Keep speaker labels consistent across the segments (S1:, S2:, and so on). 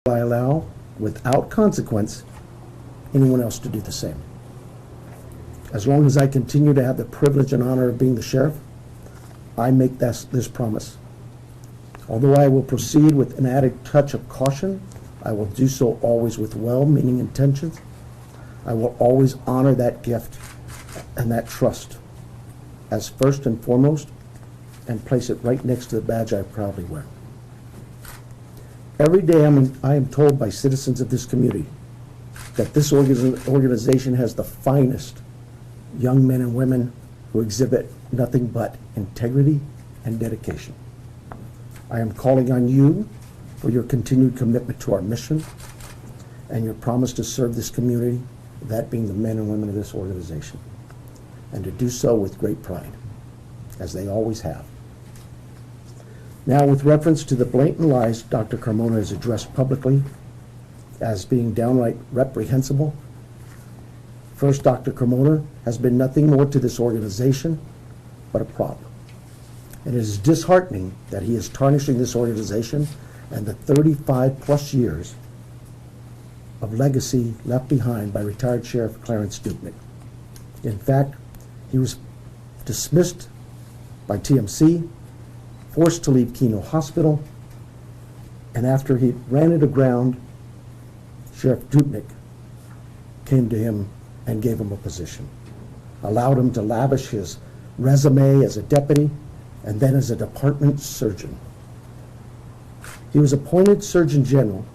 S1: I allow, without consequence, anyone else to do the same. As long as I continue to have the privilege and honor of being the sheriff, I make this promise. Although I will proceed with an added touch of caution, I will do so always with well-meaning intentions. I will always honor that gift and that trust as first and foremost, and place it right next to the badge I proudly wear. Every day I am told by citizens of this community that this organization has the finest young men and women who exhibit nothing but integrity and dedication. I am calling on you for your continued commitment to our mission and your promise to serve this community, that being the men and women of this organization, and to do so with great pride, as they always have. Now, with reference to the blatant lies Dr. Carmona has addressed publicly as being downright reprehensible, first, Dr. Carmona has been nothing more to this organization but a prop. And it is disheartening that he is tarnishing this organization and the 35-plus years of legacy left behind by retired Sheriff Clarence Dupnick. In fact, he was dismissed by TMC, forced to leave Keno Hospital, and after he ran it aground, Sheriff Dupnick came to him and gave him a position, allowed him to lavish his resume as a deputy and then as a department surgeon. He was appointed Surgeon General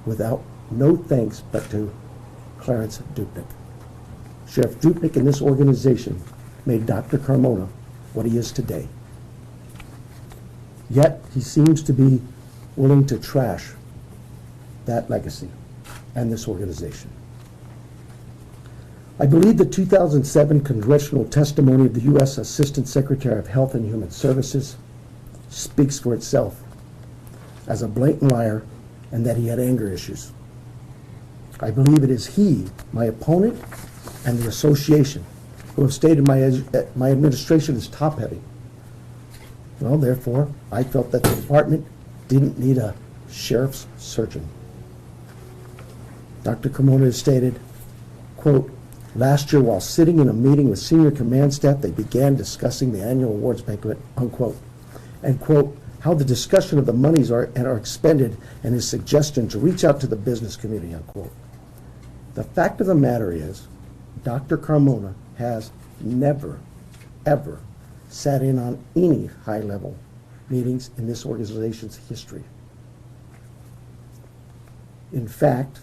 S1: without no thanks but to Clarence Dupnick. Sheriff Dupnick and this organization made Dr. Carmona what he is today. Yet he seems to be willing to trash that legacy and this organization. I believe the 2007 congressional testimony of the U.S. Assistant Secretary of Health and Human Services speaks for itself as a blatant liar and that he had anger issues. I believe it is he, my opponent, and the association who have stated my administration is top-heavy. Well, therefore, I felt that the department didn't need a sheriff's surgeon. Dr. Carmona has stated, quote, last year while sitting in a meeting with senior command staff, they began discussing the annual awards banquet, unquote, and quote, how the discussion of the monies are expended and his suggestion to reach out to the business community, unquote. The fact of the matter is, Dr. Carmona has never, ever sat in on any high-level meetings in this organization's history. In fact,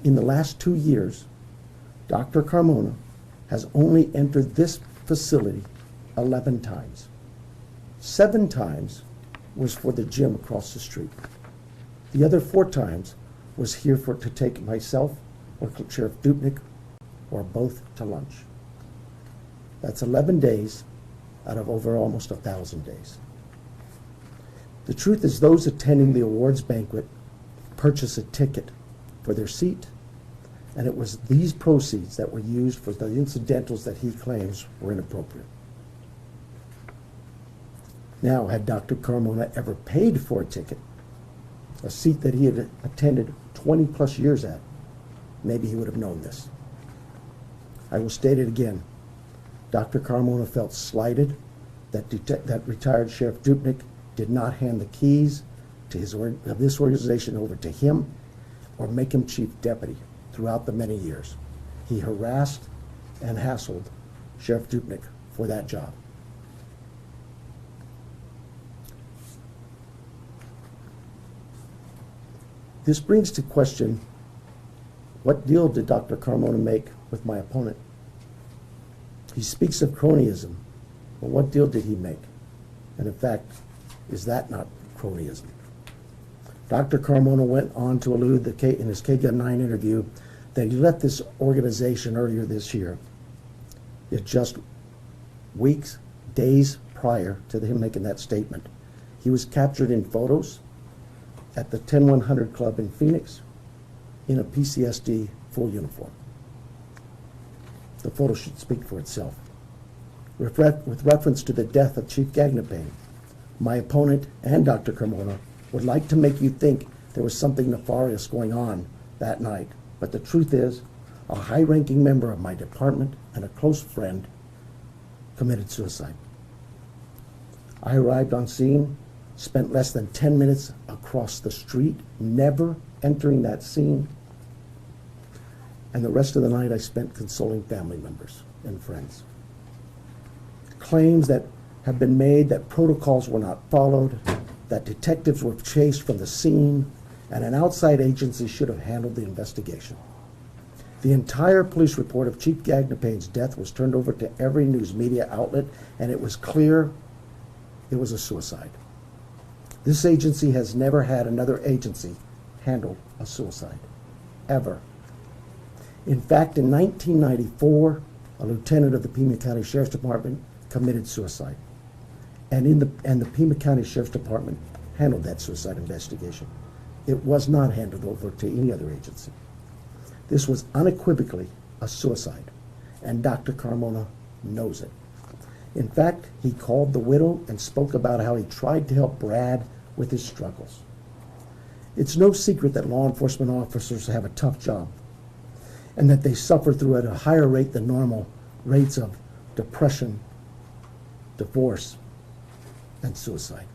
S1: in the last 2 years, Dr. Carmona has only entered this facility 11 times. 7 times was for the gym across the street. The other 4 times was here to take myself or Sheriff Dupnick or both to lunch. That's 11 days out of over almost 1,000 days. The truth is those attending the awards banquet purchase a ticket for their seat, and it was these proceeds that were used for the incidentals that he claims were inappropriate. Now, had Dr. Carmona ever paid for a ticket, a seat that he had attended 20-plus years at, maybe he would have known this. I will state it again. Dr. Carmona felt slighted that retired Sheriff Dupnick did not hand the keys to this organization over to him or make him chief deputy throughout the many years. He harassed and hassled Sheriff Dupnick for that job. This brings to question, what deal did Dr. Carmona make with my opponent? He speaks of cronyism, but what deal did he make? And in fact, is that not cronyism? Dr. Carmona went on to allude in his KGUN-9 interview that he left this organization earlier this year. Yet just weeks, days prior to him making that statement, he was captured in photos at the 10100 Club in Phoenix in a PCSD full uniform. The photo should speak for itself. With reference to the death of Chief Gagnapane, my opponent and Dr. Carmona would like to make you think there was something nefarious going on that night, but the truth is, a high-ranking member of my department and a close friend committed suicide. I arrived on scene, spent less than 10 minutes across the street, never entering that scene, and the rest of the night I spent consoling family members and friends. Claims that have been made that protocols were not followed, that detectives were chased from the scene, and an outside agency should have handled the investigation. The entire police report of Chief Gagnapane's death was turned over to every news media outlet, and it was clear it was a suicide. This agency has never had another agency handle a suicide, ever. In fact, in 1994, a lieutenant of the Pima County Sheriff's Department committed suicide. And the Pima County Sheriff's Department handled that suicide investigation. It was not handed over to any other agency. This was unequivocally a suicide, and Dr. Carmona knows it. In fact, he called the widow and spoke about how he tried to help Brad with his struggles. It's no secret that law enforcement officers have a tough job, and that they suffer through at a higher rate than normal rates of depression, divorce, and suicide.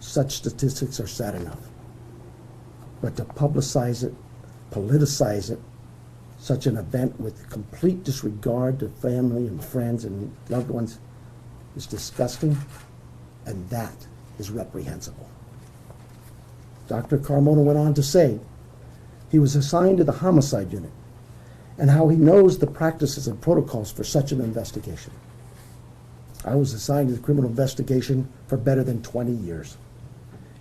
S1: Such statistics are sad enough. But to publicize it, politicize it, such an event with complete disregard to family and friends and loved ones, is disgusting, and that is reprehensible. Dr. Carmona went on to say he was assigned to the homicide unit and how he knows the practices and protocols for such an investigation. I was assigned to the criminal investigation for better than 20 years,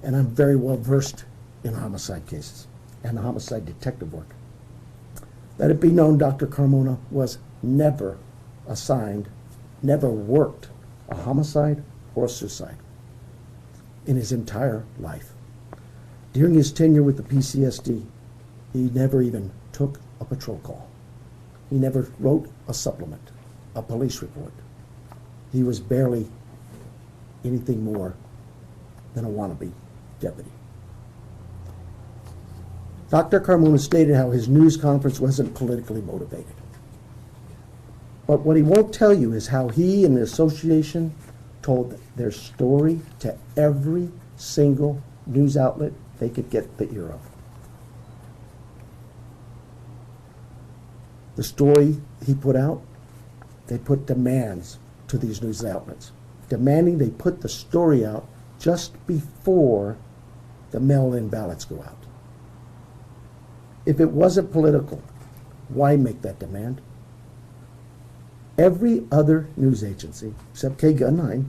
S1: and I'm very well versed in homicide cases and homicide detective work. Let it be known, Dr. Carmona was never assigned, never worked a homicide or a suicide in his entire life. During his tenure with the PCSD, he never even took a patrol call. He never wrote a supplement, a police report. He was barely anything more than a wannabe deputy. Dr. Carmona stated how his news conference wasn't politically motivated. But what he won't tell you is how he and the association told their story to every single news outlet they could get the ear of. The story he put out, they put demands to these news outlets, demanding they put the story out just before the mail-in ballots go out. If it wasn't political, why make that demand? Every other news agency, except KGUN-TV,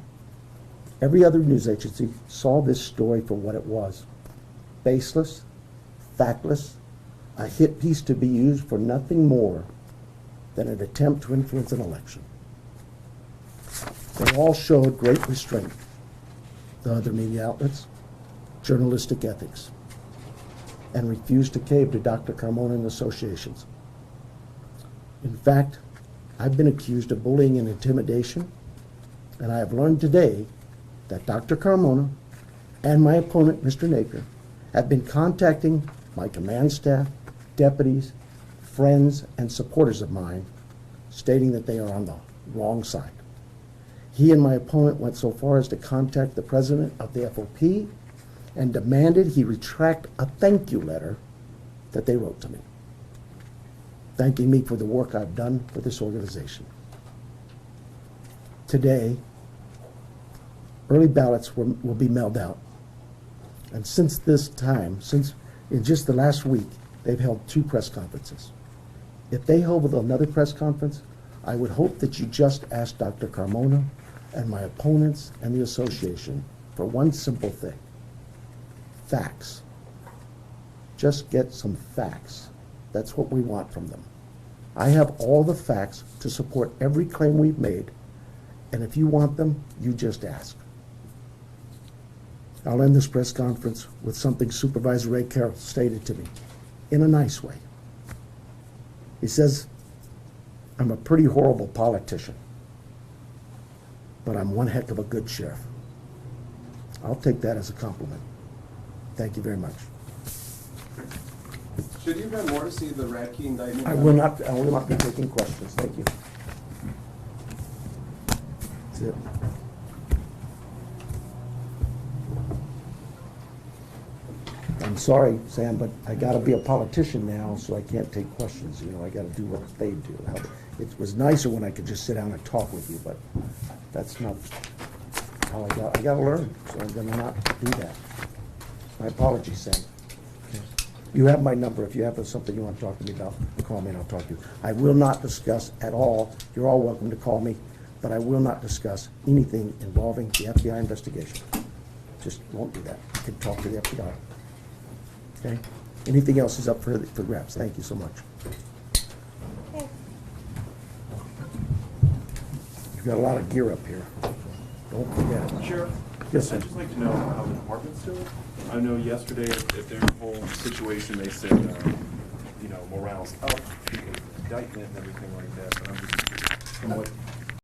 S1: every other news agency saw this story for what it was. Baseless, factless, a hit piece to be used for nothing more than an attempt to influence an election. They all showed great restraint, the other media outlets, journalistic ethics, and refused to cave to Dr. Carmona and associations. In fact, I've been accused of bullying and intimidation, and I have learned today that Dr. Carmona and my opponent, Mr. Napier, have been contacting my command staff, deputies, friends, and supporters of mine, stating that they are on the wrong side. He and my opponent went so far as to contact the president of the FOP and demanded he retract a thank you letter that they wrote to me, thanking me for the work I've done for this organization. Today, early ballots will be mailed out. And since this time, since in just the last week, they've held 2 press conferences. If they hold another press conference, I would hope that you just ask Dr. Carmona and my opponents and the association for one simple thing: facts. Just get some facts. That's what we want from them. I have all the facts to support every claim we've made, and if you want them, you just ask. I'll end this press conference with something Supervisor Ray Carroll stated to me in a nice way. He says, "I'm a pretty horrible politician, but I'm one heck of a good sheriff." I'll take that as a compliment. Thank you very much.
S2: Should you have had more to see the Radtke indictment?
S1: I will not be taking questions. Thank you. That's it. I'm sorry, Sam, but I gotta be a politician now, so I can't take questions, you know, I gotta do what they do. It was nicer when I could just sit down and talk with you, but that's not how I gotta learn, so I'm gonna not do that. My apologies, Sam. Okay. You have my number. If you have something you want to talk to me about, call me and I'll talk to you. I will not discuss at all, you're all welcome to call me, but I will not discuss anything involving the FBI investigation. Just won't do that. I can talk to the FBI. Okay? Anything else is up for grabs. Thank you so much.
S3: Okay.
S1: You've got a lot of gear up here. Don't forget it.
S4: Sheriff?
S1: Yes, sir.
S4: I'd just like to know how the department's doing. I know yesterday at their whole situation, they said, you know, morale's up, indictment and everything like that, but I'm just, from what